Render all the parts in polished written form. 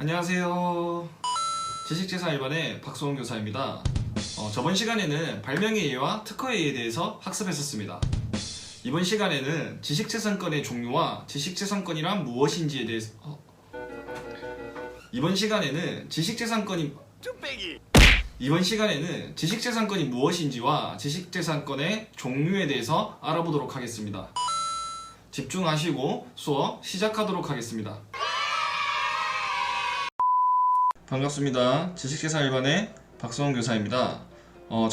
안녕하세요. 지식재산 1반의 박소원 교사입니다. 저번 시간에는 발명의 이해와 특허의 이해에 대해서 학습했었습니다. 이번 시간에는 지식재산권의 종류와 지식재산권이란 무엇인지에 대해서 이번 시간에는 지식재산권이 무엇인지와 지식재산권의 종류에 대해서 알아보도록 하겠습니다. 집중하시고 수업 시작하도록 하겠습니다. 반갑습니다. 지식재산 1반의 박소원 교사입니다.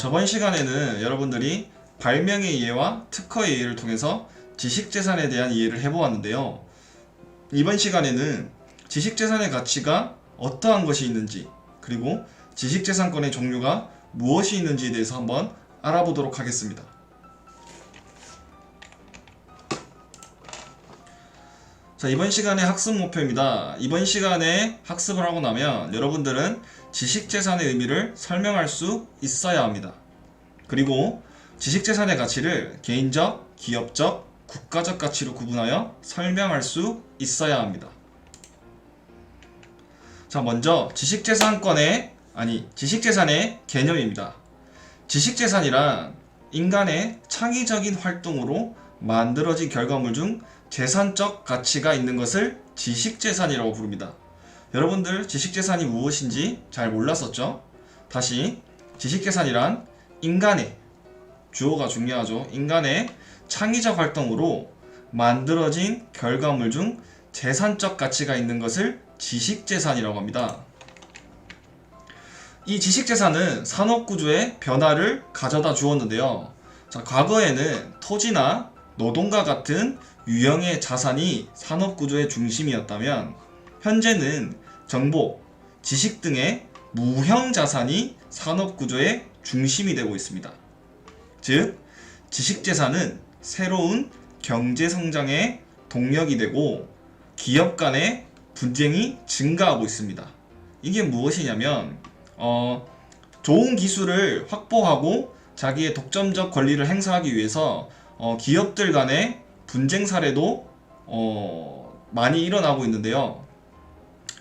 저번 시간에는 여러분들이 발명의 이해와 특허의 이해를 통해서 지식재산에 대한 이해를 해보았는데요. 이번 시간에는 지식재산의 가치가 어떠한 것이 있는지, 그리고 지식재산권의 종류가 무엇이 있는지에 대해서 한번 알아보도록 하겠습니다. 자, 이번 시간의 학습 목표입니다. 이번 시간에 학습을 하고 나면 여러분들은 지식재산의 의미를 설명할 수 있어야 합니다. 그리고 지식재산의 가치를 개인적, 기업적, 국가적 가치로 구분하여 설명할 수 있어야 합니다. 자, 먼저 지식재산의 개념입니다. 지식재산이란 인간의 창의적인 활동으로 만들어진 결과물 중 재산적 가치가 있는 것을 지식재산이라고 부릅니다. 여러분들 지식재산이 무엇인지 잘 몰랐었죠? 다시, 지식재산이란 인간의, 주어가 중요하죠. 인간의 창의적 활동으로 만들어진 결과물 중 재산적 가치가 있는 것을 지식재산이라고 합니다. 이 지식재산은 산업구조의 변화를 가져다 주었는데요. 자, 과거에는 토지나 노동과 같은 유형의 자산이 산업구조의 중심이었다면 현재는 정보, 지식 등의 무형 자산이 산업구조의 중심이 되고 있습니다. 즉, 지식재산은 새로운 경제성장의 동력이 되고 기업 간의 분쟁이 증가하고 있습니다. 이게 무엇이냐면 좋은 기술을 확보하고 자기의 독점적 권리를 행사하기 위해서 기업들 간의 분쟁 사례도 많이 일어나고 있는데요.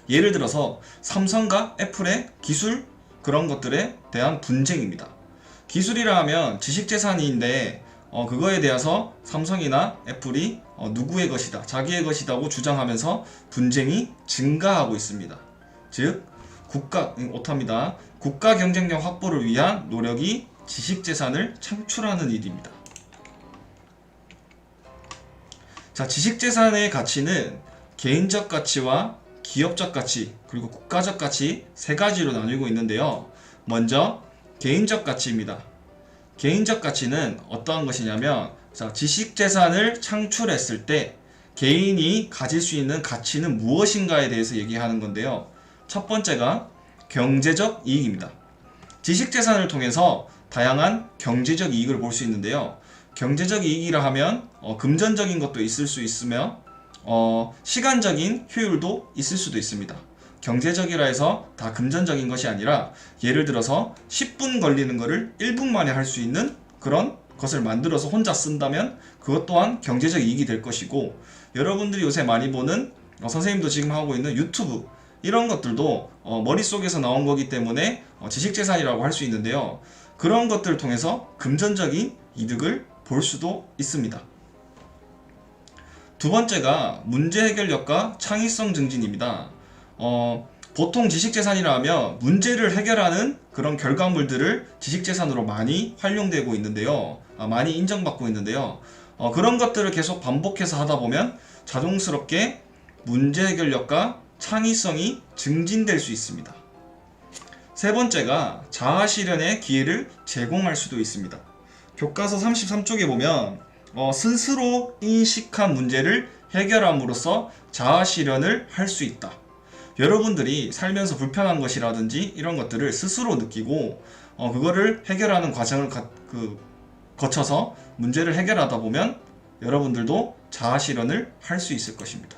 예를 들어서 삼성과 애플의 기술, 그런 것들에 대한 분쟁입니다. 기술이라 하면 지식재산인데 그거에 대해서 삼성이나 애플이 누구의 것이다, 자기의 것이라고 주장하면서 분쟁이 증가하고 있습니다. 즉, 국가 경쟁력 확보를 위한 노력이 지식재산을 창출하는 일입니다. 자, 지식재산의 가치는 개인적 가치와 기업적 가치, 그리고 국가적 가치 세 가지로 나뉘고 있는데요. 먼저 개인적 가치입니다. 개인적 가치는 어떠한 것이냐면, 자, 지식재산을 창출했을 때 개인이 가질 수 있는 가치는 무엇인가에 대해서 얘기하는 건데요. 첫 번째가 경제적 이익입니다. 지식재산을 통해서 다양한 경제적 이익을 볼 수 있는데요. 경제적 이익이라 하면 금전적인 것도 있을 수 있으며 시간적인 효율도 있을 수도 있습니다. 경제적이라 해서 다 금전적인 것이 아니라 예를 들어서 10분 걸리는 거를 1분 만에 할 수 있는 그런 것을 만들어서 혼자 쓴다면 그것 또한 경제적 이익이 될 것이고, 여러분들이 요새 많이 보는 선생님도 지금 하고 있는 유튜브, 이런 것들도 머릿속에서 나온 거기 때문에 지식재산이라고 할 수 있는데요. 그런 것들을 통해서 금전적인 이득을 볼 수도 있습니다. 두 번째가 문제 해결력과 창의성 증진입니다. 보통 지식재산이라 하면 문제를 해결하는 그런 결과물들을 지식재산으로 많이 활용되고 있는데요. 많이 인정받고 있는데요. 그런 것들을 계속 반복해서 하다 보면 자동스럽게 문제 해결력과 창의성이 증진될 수 있습니다. 세 번째가 자아 실현의 기회를 제공할 수도 있습니다. 교과서 33쪽에 보면 스스로 인식한 문제를 해결함으로써 자아 실현을 할 수 있다. 여러분들이 살면서 불편한 것이라든지 이런 것들을 스스로 느끼고 그거를 해결하는 과정을 거쳐서 문제를 해결하다 보면 여러분들도 자아 실현을 할 수 있을 것입니다.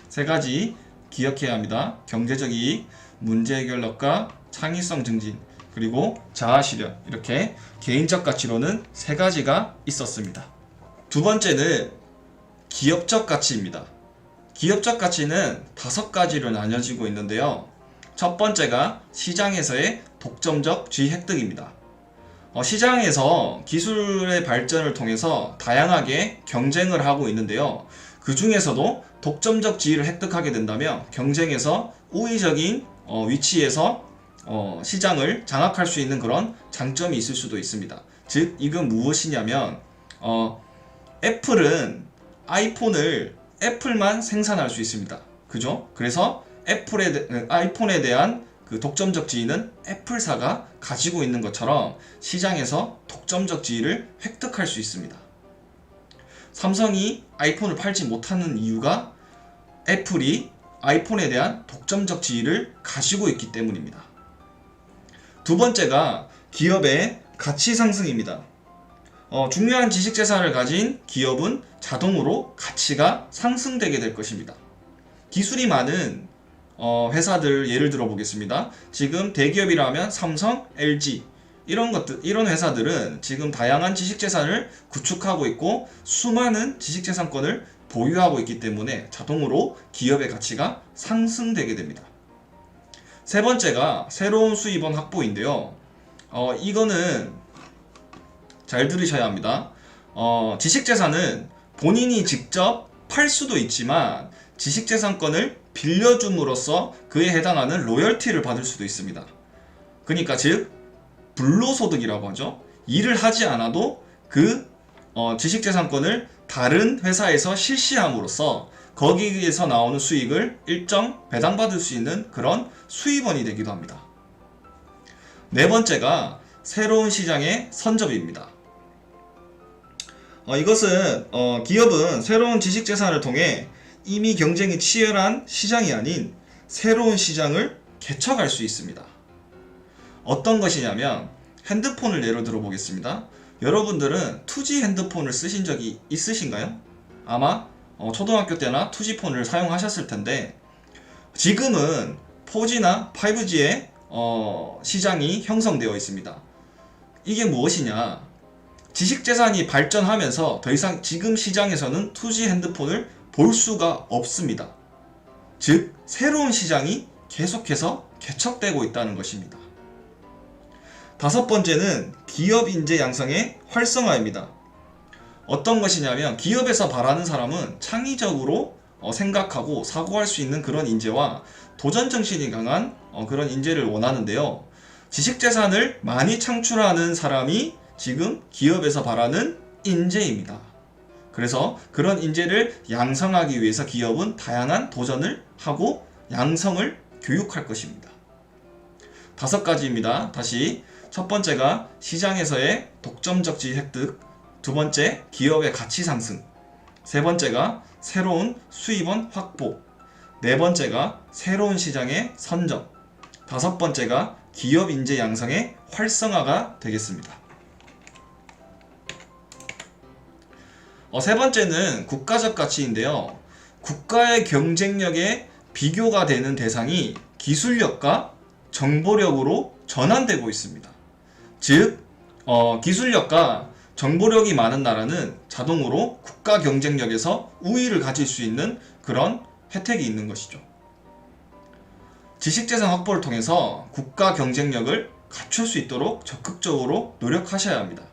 세 가지 기억해야 합니다. 경제적 이익, 문제 해결력과 창의성 증진, 그리고 자아 실현, 이렇게 개인적 가치로는 세 가지가 있었습니다. 두 번째는 기업적 가치입니다. 기업적 가치는 5가지로 나뉘어지고 있는데요. 첫 번째가 시장에서의 독점적 지위 획득입니다. 시장에서 기술의 발전을 통해서 다양하게 경쟁을 하고 있는데요. 그 중에서도 독점적 지위를 획득하게 된다면 경쟁에서 우위적인 위치에서 시장을 장악할 수 있는 그런 장점이 있을 수도 있습니다. 즉 이건 무엇이냐면 애플은 아이폰을 애플만 생산할 수 있습니다. 그죠? 그래서 아이폰에 대한 그 독점적 지위는 애플사가 가지고 있는 것처럼 시장에서 독점적 지위를 획득할 수 있습니다. 삼성이 아이폰을 팔지 못하는 이유가 애플이 아이폰에 대한 독점적 지위를 가지고 있기 때문입니다. 두 번째가 기업의 가치 상승입니다. 중요한 지식재산을 가진 기업은 자동으로 가치가 상승되게 될 것입니다. 기술이 많은 회사들 예를 들어 보겠습니다. 지금 대기업이라면 삼성, LG 이런 회사들은 지금 다양한 지식재산을 구축하고 있고 수많은 지식재산권을 보유하고 있기 때문에 자동으로 기업의 가치가 상승되게 됩니다. 세 번째가 새로운 수입원 확보인데요. 이거는 잘 들으셔야 합니다. 지식재산은 본인이 직접 팔 수도 있지만 지식재산권을 빌려줌으로써 그에 해당하는 로열티를 받을 수도 있습니다. 그러니까 즉 불로소득이라고 하죠. 일을 하지 않아도 그 지식재산권을 다른 회사에서 실시함으로써 거기에서 나오는 수익을 일정 배당받을 수 있는 그런 수입원이 되기도 합니다. 네 번째가 새로운 시장의 선접입니다. 이것은 기업은 새로운 지식재산을 통해 이미 경쟁이 치열한 시장이 아닌 새로운 시장을 개척할 수 있습니다. 어떤 것이냐면 핸드폰을 예로 들어 보겠습니다. 여러분들은 2G 핸드폰을 쓰신 적이 있으신가요? 아마 초등학교 때나 2G폰을 사용하셨을 텐데 지금은 4G나 5G의 시장이 형성되어 있습니다. 이게 무엇이냐? 지식재산이 발전하면서 더 이상 지금 시장에서는 2G 핸드폰을 볼 수가 없습니다. 즉 새로운 시장이 계속해서 개척되고 있다는 것입니다. 다섯 번째는 기업 인재 양성의 활성화입니다. 어떤 것이냐면 기업에서 바라는 사람은 창의적으로 생각하고 사고할 수 있는 그런 인재와 도전정신이 강한 그런 인재를 원하는데요. 지식재산을 많이 창출하는 사람이 지금 기업에서 바라는 인재입니다. 그래서 그런 인재를 양성하기 위해서 기업은 다양한 도전을 하고 양성을 교육할 것입니다. 5가지입니다. 다시 첫 번째가 시장에서의 독점적 지위 획득, 두 번째 기업의 가치 상승, 세 번째가 새로운 수입원 확보, 네 번째가 새로운 시장의 선점, 다섯 번째가 기업 인재 양성의 활성화가 되겠습니다. 세 번째는 국가적 가치인데요. 국가의 경쟁력에 비교가 되는 대상이 기술력과 정보력으로 전환되고 있습니다. 즉, 기술력과 정보력이 많은 나라는 자동으로 국가 경쟁력에서 우위를 가질 수 있는 그런 혜택이 있는 것이죠. 지식재산 확보를 통해서 국가 경쟁력을 갖출 수 있도록 적극적으로 노력하셔야 합니다.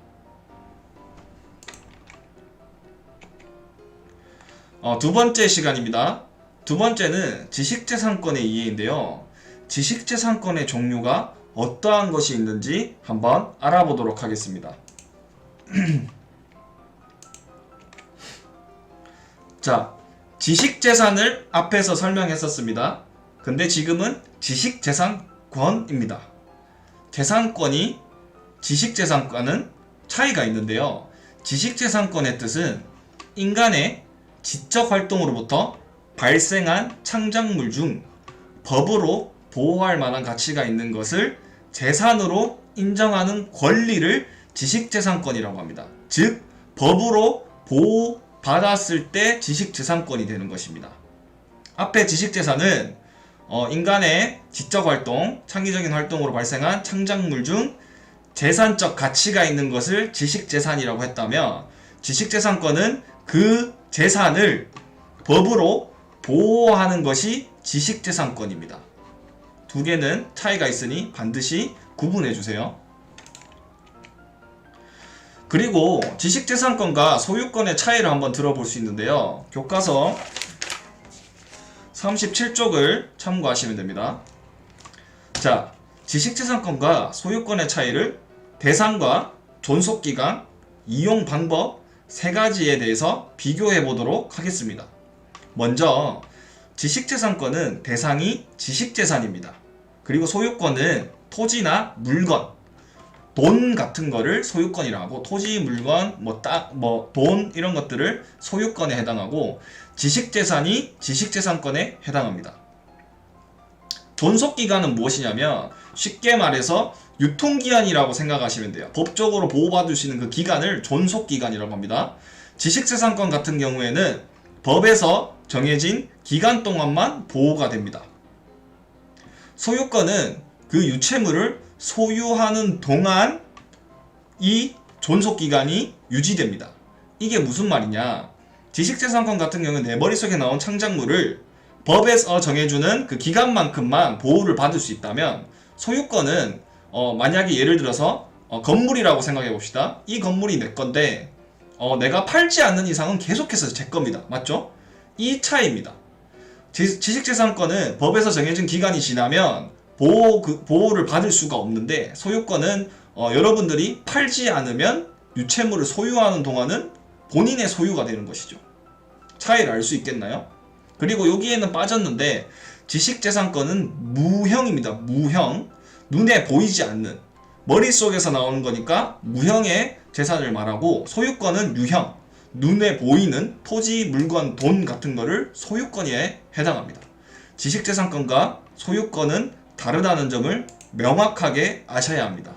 두 번째 시간입니다. 두 번째는 지식재산권의 이해인데요. 지식재산권의 종류가 어떠한 것이 있는지 한번 알아보도록 하겠습니다. 자, 지식재산을 앞에서 설명했었습니다. 근데 지금은 지식재산권입니다. 재산권이 지식재산과는 차이가 있는데요. 지식재산권의 뜻은 인간의 지적 활동으로부터 발생한 창작물 중 법으로 보호할 만한 가치가 있는 것을 재산으로 인정하는 권리를 지식재산권이라고 합니다. 즉, 법으로 보호받았을 때 지식재산권이 되는 것입니다. 앞에 지식재산은 인간의 지적 활동, 창의적인 활동으로 발생한 창작물 중 재산적 가치가 있는 것을 지식재산이라고 했다면 지식재산권은 그 재산을 법으로 보호하는 것이 지식재산권입니다. 두 개는 차이가 있으니 반드시 구분해 주세요. 그리고 지식재산권과 소유권의 차이를 한번 들어볼 수 있는데요. 교과서 37쪽을 참고하시면 됩니다. 자, 지식재산권과 소유권의 차이를 대상과 존속기간, 이용 방법 세 가지에 대해서 비교해 보도록 하겠습니다. 먼저 지식재산권은 대상이 지식재산입니다. 그리고 소유권은 토지나 물건, 돈 같은 거를 소유권이라 하고, 토지, 물건, 돈 이런 것들을 소유권에 해당하고, 지식재산이 지식재산권에 해당합니다. 존속기간은 무엇이냐면 쉽게 말해서 유통기한이라고 생각하시면 돼요. 법적으로 보호받을 수 있는 그 기간을 존속기간이라고 합니다. 지식재산권 같은 경우에는 법에서 정해진 기간 동안만 보호가 됩니다. 소유권은 그 유체물을 소유하는 동안 이 존속기간이 유지됩니다. 이게 무슨 말이냐? 지식재산권 같은 경우는 내 머릿속에 나온 창작물을 법에서 정해주는 그 기간만큼만 보호를 받을 수 있다면, 소유권은 만약에 예를 들어서 건물이라고 생각해 봅시다. 이 건물이 내 건데 내가 팔지 않는 이상은 계속해서 제 겁니다. 맞죠? 이 차이입니다. 지식재산권은 법에서 정해진 기간이 지나면 보호를 받을 수가 없는데, 소유권은 여러분들이 팔지 않으면 유체물을 소유하는 동안은 본인의 소유가 되는 것이죠. 차이를 알 수 있겠나요? 그리고 여기에는 빠졌는데, 지식재산권은 무형입니다. 무형. 눈에 보이지 않는, 머릿속에서 나오는 거니까 무형의 재산을 말하고, 소유권은 유형, 눈에 보이는 토지, 물건, 돈 같은 거를 소유권에 해당합니다. 지식재산권과 소유권은 다르다는 점을 명확하게 아셔야 합니다.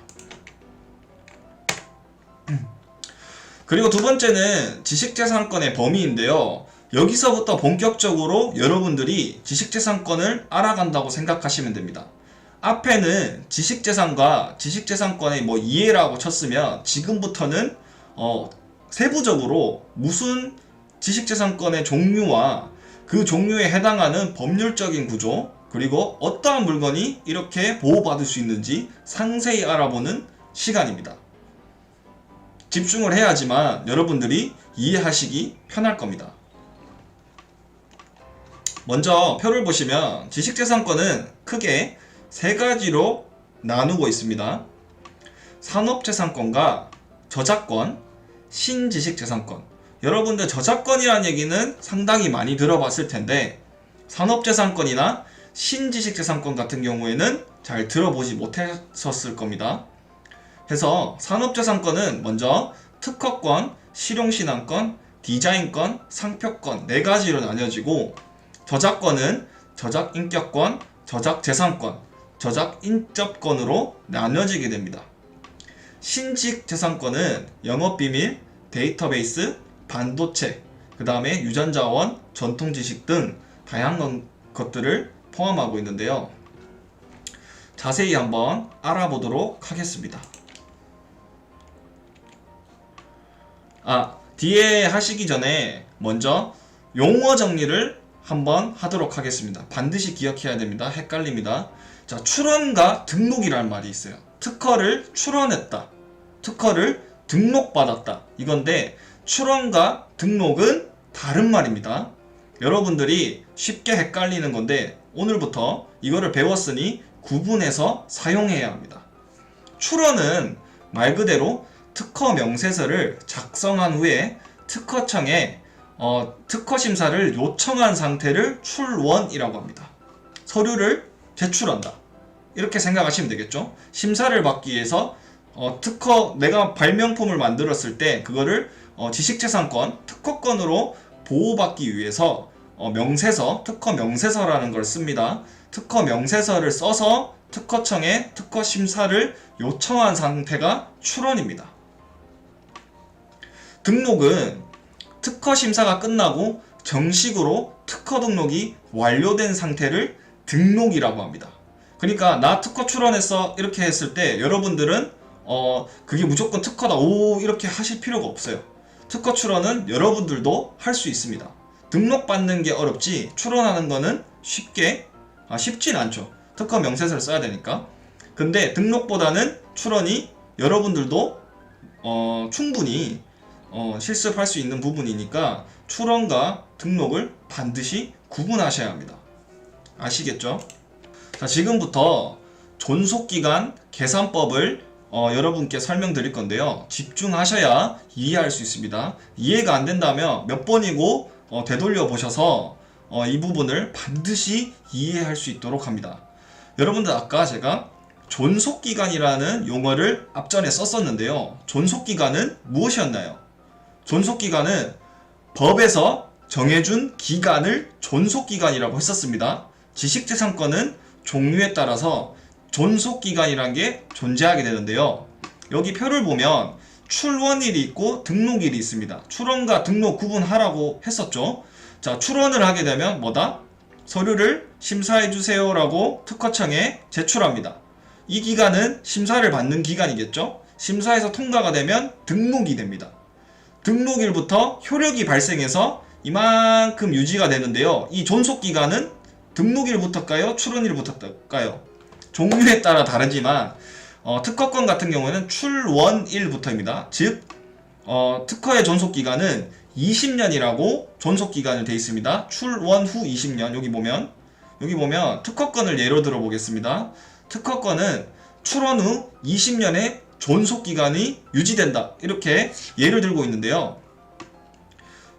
그리고 두 번째는 지식재산권의 범위인데요. 여기서부터 본격적으로 여러분들이 지식재산권을 알아간다고 생각하시면 됩니다. 앞에는 지식재산과 지식재산권의 이해라고 쳤으면, 지금부터는 세부적으로 무슨 지식재산권의 종류와 그 종류에 해당하는 법률적인 구조, 그리고 어떠한 물건이 이렇게 보호받을 수 있는지 상세히 알아보는 시간입니다. 집중을 해야지만 여러분들이 이해하시기 편할 겁니다. 먼저 표를 보시면 지식재산권은 크게 세 가지로 나누고 있습니다. 산업재산권과 저작권, 신지식재산권. 여러분들 저작권이라는 얘기는 상당히 많이 들어봤을 텐데, 산업재산권이나 신지식재산권 같은 경우에는 잘 들어보지 못하셨을 겁니다. 해서 산업재산권은 먼저 특허권, 실용신안권, 디자인권, 상표권 네 가지로 나뉘어지고, 저작권은 저작인격권, 저작재산권, 저작인접권으로 나뉘어지게 됩니다. 신지식재산권은 영업비밀, 데이터베이스, 반도체, 그 다음에 유전자원, 전통지식 등 다양한 것들을 포함하고 있는데요. 자세히 한번 알아보도록 하겠습니다. 뒤에 하시기 전에 먼저 용어 정리를 한번 하도록 하겠습니다. 반드시 기억해야 됩니다. 헷갈립니다. 자, 출원과 등록이라는 말이 있어요. 특허를 출원했다, 특허를 등록받았다, 이건데 출원과 등록은 다른 말입니다. 여러분들이 쉽게 헷갈리는 건데, 오늘부터 이거를 배웠으니 구분해서 사용해야 합니다. 출원은 말 그대로 특허 명세서를 작성한 후에 특허청에 특허 심사를 요청한 상태를 출원이라고 합니다. 서류를 제출한다, 이렇게 생각하시면 되겠죠. 심사를 받기 위해서 내가 발명품을 만들었을 때 그거를 지식재산권, 특허권으로 보호받기 위해서 명세서, 특허 명세서라는 걸 씁니다. 특허 명세서를 써서 특허청에 특허 심사를 요청한 상태가 출원입니다. 등록은 특허 심사가 끝나고 정식으로 특허 등록이 완료된 상태를 등록이라고 합니다. 그러니까 나 특허 출원했어 이렇게 했을 때 여러분들은 그게 무조건 특허다 이렇게 하실 필요가 없어요. 특허 출원은 여러분들도 할 수 있습니다. 등록받는 게 어렵지 출원하는 거는 쉽진 않죠. 특허 명세서를 써야 되니까. 근데 등록보다는 출원이 여러분들도 충분히 실습할 수 있는 부분이니까 출원과 등록을 반드시 구분하셔야 합니다. 아시겠죠? 자, 지금부터 존속기간 계산법을 여러분께 설명드릴 건데요. 집중하셔야 이해할 수 있습니다. 이해가 안 된다면 몇 번이고 되돌려 보셔서 이 부분을 반드시 이해할 수 있도록 합니다. 여러분들 아까 제가 존속기간이라는 용어를 앞전에 썼었는데요. 존속기간은 무엇이었나요? 존속기간은 법에서 정해준 기간을 존속기간이라고 했었습니다. 지식재산권은 종류에 따라서 존속기간이란 게 존재하게 되는데요. 여기 표를 보면 출원일이 있고 등록일이 있습니다. 출원과 등록 구분하라고 했었죠. 자, 출원을 하게 되면 뭐다? 서류를 심사해주세요 라고 특허청에 제출합니다. 이 기간은 심사를 받는 기간이겠죠. 심사에서 통과가 되면 등록이 됩니다. 등록일부터 효력이 발생해서 이만큼 유지가 되는데요. 이 존속기간은 등록일부터일까요? 출원일부터일까요? 종류에 따라 다르지만 특허권 같은 경우에는 출원일부터입니다. 즉 특허의 존속기간은 20년이라고 존속기간을 되어 있습니다. 출원 후 20년. 여기 보면 특허권을 예로 들어 보겠습니다. 특허권은 출원 후 20년의 존속기간이 유지된다. 이렇게 예를 들고 있는데요.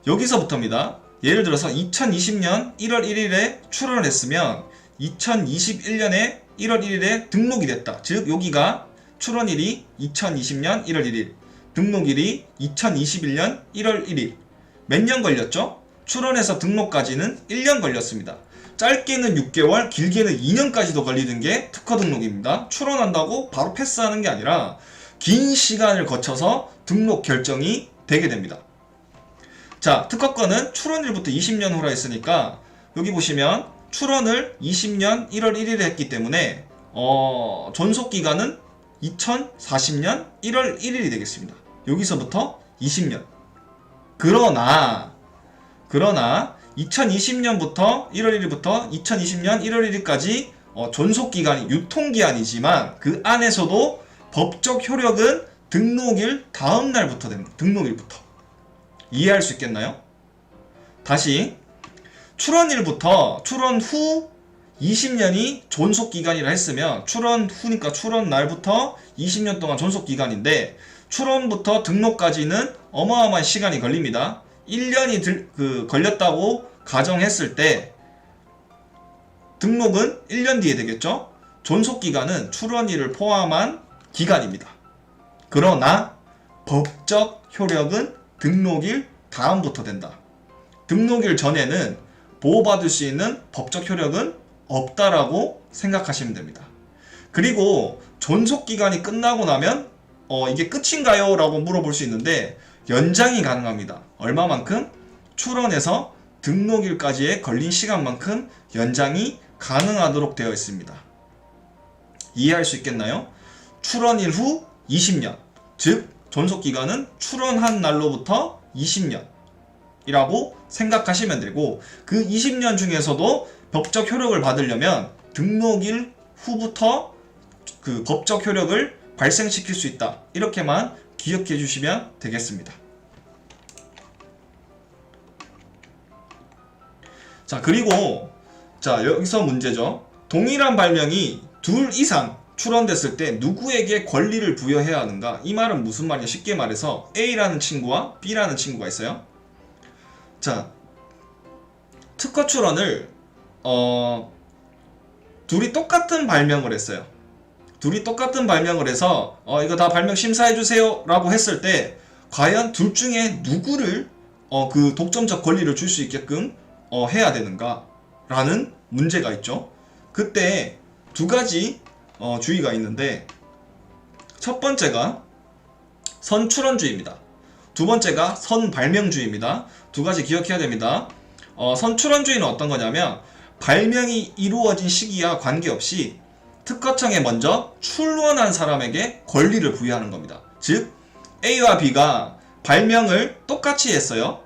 여기서부터입니다. 예를 들어서 2020년 1월 1일에 출원을 했으면 2021년에 1월 1일에 등록이 됐다. 즉 여기가 출원일이 2020년 1월 1일, 등록일이 2021년 1월 1일. 몇 년 걸렸죠? 출원해서 등록까지는 1년 걸렸습니다. 짧게는 6개월, 길게는 2년까지도 걸리는 게 특허 등록입니다. 출원한다고 바로 패스하는 게 아니라 긴 시간을 거쳐서 등록 결정이 되게 됩니다. 자, 특허권은 출원일부터 20년 후라 했으니까 여기 보시면 출원을 20년 1월 1일에 했기 때문에 존속기간은 2040년 1월 1일이 되겠습니다. 여기서부터 20년. 그러나 2020년부터 1월 1일부터 2020년 1월 1일까지 존속기간이 유통기한이지만 그 안에서도 법적 효력은 등록일 다음 날부터 됩니다. 등록일부터. 이해할 수 있겠나요? 다시 출원일부터 출원 후 20년이 존속기간이라 했으면 출원 후니까 출원 날부터 20년 동안 존속기간인데 출원부터 등록까지는 어마어마한 시간이 걸립니다. 1년이 걸렸다고 가정했을 때 등록은 1년 뒤에 되겠죠? 존속기간은 출원일을 포함한 기간입니다. 그러나 법적 효력은 등록일 다음부터 된다. 등록일 전에는 보호받을 수 있는 법적 효력은 없다라고 생각하시면 됩니다. 그리고 존속기간이 끝나고 나면 이게 끝인가요? 라고 물어볼 수 있는데 연장이 가능합니다. 얼마만큼? 출원해서 등록일까지의 걸린 시간만큼 연장이 가능하도록 되어 있습니다. 이해할 수 있겠나요? 출원일 후 20년, 즉 존속기간은 출원한 날로부터 20년이라고 생각하시면 되고 그 20년 중에서도 법적 효력을 받으려면 등록일 후부터 그 법적 효력을 발생시킬 수 있다. 이렇게만 기억해 주시면 되겠습니다. 자, 그리고 여기서 문제죠. 동일한 발명이 둘 이상 출원됐을 때 누구에게 권리를 부여해야 하는가? 이 말은 무슨 말이냐? 쉽게 말해서 A라는 친구와 B라는 친구가 있어요. 자, 특허 출원을 둘이 똑같은 발명을 했어요. 둘이 똑같은 발명을 해서 이거 다 발명 심사해주세요 라고 했을 때 과연 둘 중에 누구를 그 독점적 권리를 줄 수 있게끔 해야 되는가 라는 문제가 있죠. 그때 두 가지 주의가 있는데 첫 번째가 선출원주의입니다. 두 번째가 선발명주의입니다. 두 가지 기억해야 됩니다. 선출원주의는 어떤 거냐면 발명이 이루어진 시기와 관계없이 특허청에 먼저 출원한 사람에게 권리를 부여하는 겁니다. 즉 A와 B가 발명을 똑같이 했어요.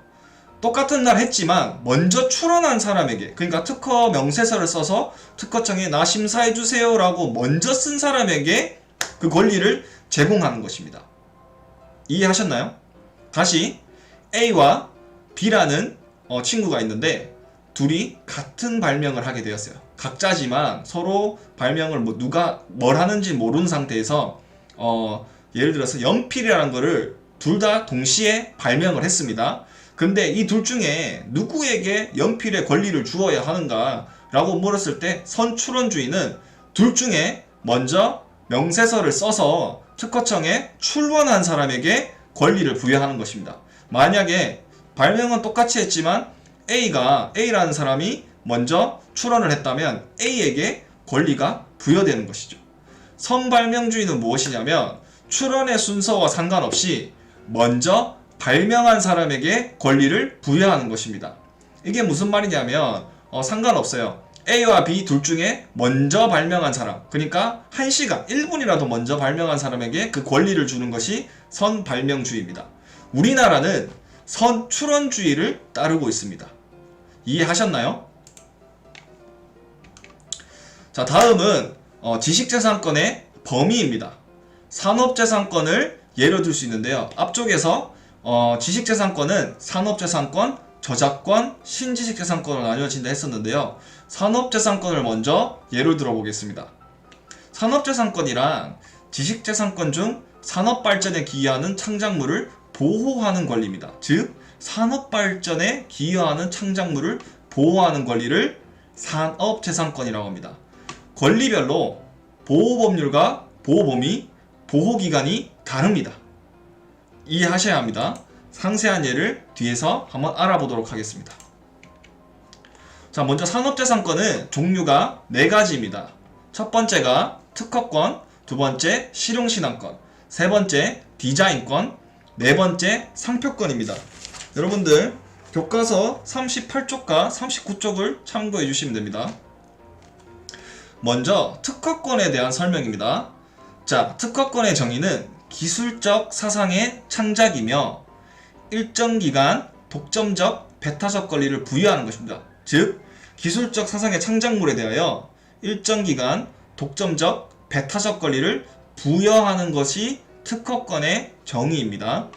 똑같은 날 했지만 먼저 출원한 사람에게, 그러니까 특허 명세서를 써서 특허청에 나 심사해주세요 라고 먼저 쓴 사람에게 그 권리를 제공하는 것입니다. 이해하셨나요? 다시 A와 B라는 친구가 있는데 둘이 같은 발명을 하게 되었어요. 각자지만 서로 발명을 누가 뭘 하는지 모르는 상태에서 예를 들어서 연필이라는 거를 둘 다 동시에 발명을 했습니다. 근데 이 둘 중에 누구에게 연필의 권리를 주어야 하는가 라고 물었을 때 선출원주의는 둘 중에 먼저 명세서를 써서 특허청에 출원한 사람에게 권리를 부여하는 것입니다. 만약에 발명은 똑같이 했지만 A라는 사람이 먼저 출원을 했다면 A에게 권리가 부여되는 것이죠. 선발명주의는 무엇이냐면 출원의 순서와 상관없이 먼저 발명한 사람에게 권리를 부여하는 것입니다. 이게 무슨 말이냐면 상관없어요. A와 B 둘 중에 먼저 발명한 사람, 그러니까 1시간, 1분이라도 먼저 발명한 사람에게 그 권리를 주는 것이 선발명주의입니다. 우리나라는 선출원주의를 따르고 있습니다. 이해하셨나요? 자, 다음은 지식재산권의 범위입니다. 산업재산권을 예로 들 수 있는데요. 앞쪽에서 지식재산권은 산업재산권, 저작권, 신지식재산권으로 나뉘어진다 했었는데요. 산업재산권을 먼저 예로 들어 보겠습니다. 산업재산권이란 지식재산권 중 산업발전에 기여하는 창작물을 보호하는 권리입니다. 즉 산업발전에 기여하는 창작물을 보호하는 권리를 산업재산권이라고 합니다. 권리별로 보호법률과 보호범위, 보호기간이 다릅니다. 이해하셔야 합니다. 상세한 예를 뒤에서 한번 알아보도록 하겠습니다. 자, 먼저 산업재산권은 종류가 4가지입니다. 첫 번째가 특허권, 두 번째 실용신안권, 세 번째 디자인권, 네 번째 상표권입니다. 여러분들 교과서 38쪽과 39쪽을 참고해 주시면 됩니다. 먼저 특허권에 대한 설명입니다. 자, 특허권의 정의는 기술적 사상의 창작이며 일정 기간 독점적, 배타적 권리를 부여하는 것입니다. 즉, 기술적 사상의 창작물에 대하여 일정 기간 독점적, 배타적 권리를 부여하는 것이 특허권의 정의입니다.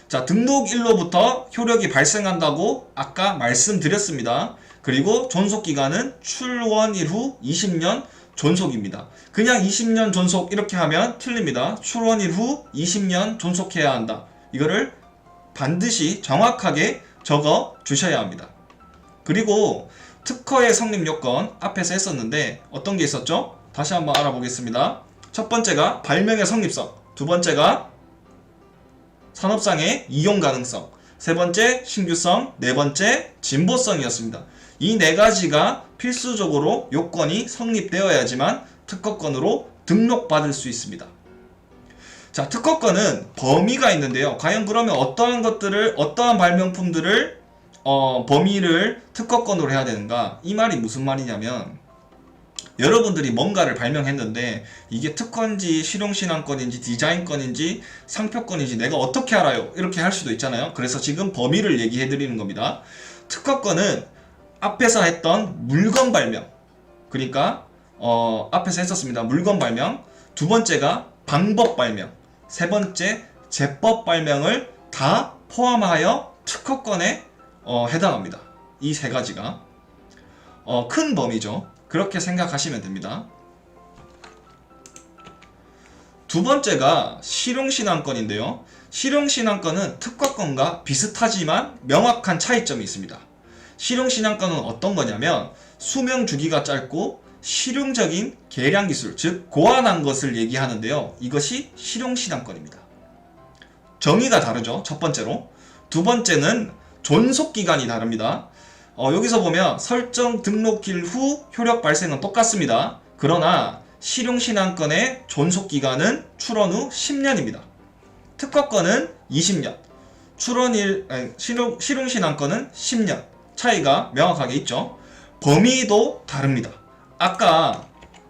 자, 등록일로부터 효력이 발생한다고 아까 말씀드렸습니다. 그리고 존속기간은 출원일 후 20년 존속입니다. 그냥 20년 존속 이렇게 하면 틀립니다. 출원일 후 20년 존속해야 한다. 이거를 반드시 정확하게 적어 주셔야 합니다. 그리고 특허의 성립 요건 앞에서 했었는데 어떤 게 있었죠? 다시 한번 알아보겠습니다. 첫 번째가 발명의 성립성, 두 번째가 산업상의 이용 가능성, 세 번째 신규성, 네 번째 진보성이었습니다. 이 4가지가 필수적으로 요건이 성립되어야지만 특허권으로 등록받을 수 있습니다. 자, 특허권은 범위가 있는데요. 과연 그러면 어떠한 발명품들을 범위를 특허권으로 해야 되는가? 이 말이 무슨 말이냐면 여러분들이 뭔가를 발명했는데 이게 특허인지 실용신안권인지 디자인권인지 상표권인지 내가 어떻게 알아요? 이렇게 할 수도 있잖아요. 그래서 지금 범위를 얘기해 드리는 겁니다. 특허권은 앞에서 했던 물건 발명, 그러니까 앞에서 했었습니다. 물건 발명, 두 번째가 방법 발명, 세 번째 제법 발명을 다 포함하여 특허권에 해당합니다. 이 3가지가 큰 범위죠. 그렇게 생각하시면 됩니다. 두 번째가 실용신안권인데요. 실용신안권은 특허권과 비슷하지만 명확한 차이점이 있습니다. 실용신안권은 어떤 거냐면 수명 주기가 짧고 실용적인 개량 기술, 즉 고안한 것을 얘기하는데요. 이것이 실용신안권입니다. 정의가 다르죠. 첫 번째로. 두 번째는 존속기간이 다릅니다. 여기서 보면 설정 등록일 후 효력 발생은 똑같습니다. 그러나 실용신안권의 존속기간은 출원 후 10년입니다. 특허권은 20년, 실용신안권은 10년. 차이가 명확하게 있죠. 범위도 다릅니다. 아까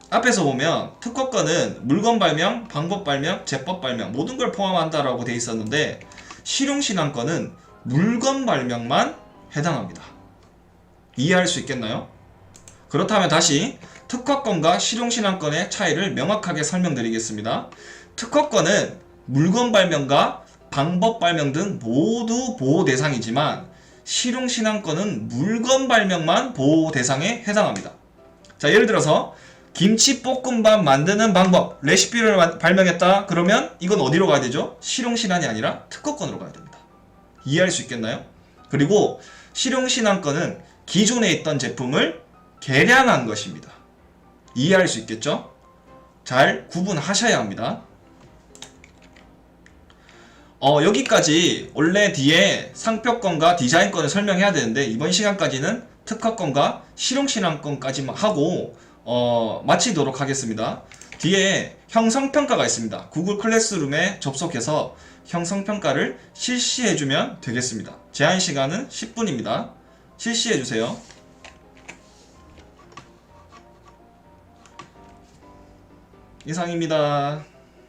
앞에서 보면 특허권은 물건 발명, 방법 발명, 제법 발명 모든 걸 포함한다라고 돼 있었는데 실용신안권은 물건 발명만 해당합니다. 이해할 수 있겠나요? 그렇다면 다시 특허권과 실용신안권의 차이를 명확하게 설명드리겠습니다. 특허권은 물건 발명과 방법 발명 등 모두 보호 대상이지만 실용신안권은 물건 발명만 보호 대상에 해당합니다. 자, 예를 들어서 김치볶음밥 만드는 방법, 레시피를 발명했다. 그러면 이건 어디로 가야 되죠? 실용신안이 아니라 특허권으로 가야 됩니다. 이해할 수 있겠나요? 그리고 실용신안권은 기존에 있던 제품을 개량한 것입니다. 이해할 수 있겠죠? 잘 구분하셔야 합니다. 여기까지 원래 뒤에 상표권과 디자인권을 설명해야 되는데 이번 시간까지는 특허권과 실용신안권까지만 하고 마치도록 하겠습니다. 뒤에 형성평가가 있습니다. 구글 클래스룸에 접속해서 형성평가를 실시해주면 되겠습니다. 제한 시간은 10분입니다. 실시해주세요. 이상입니다.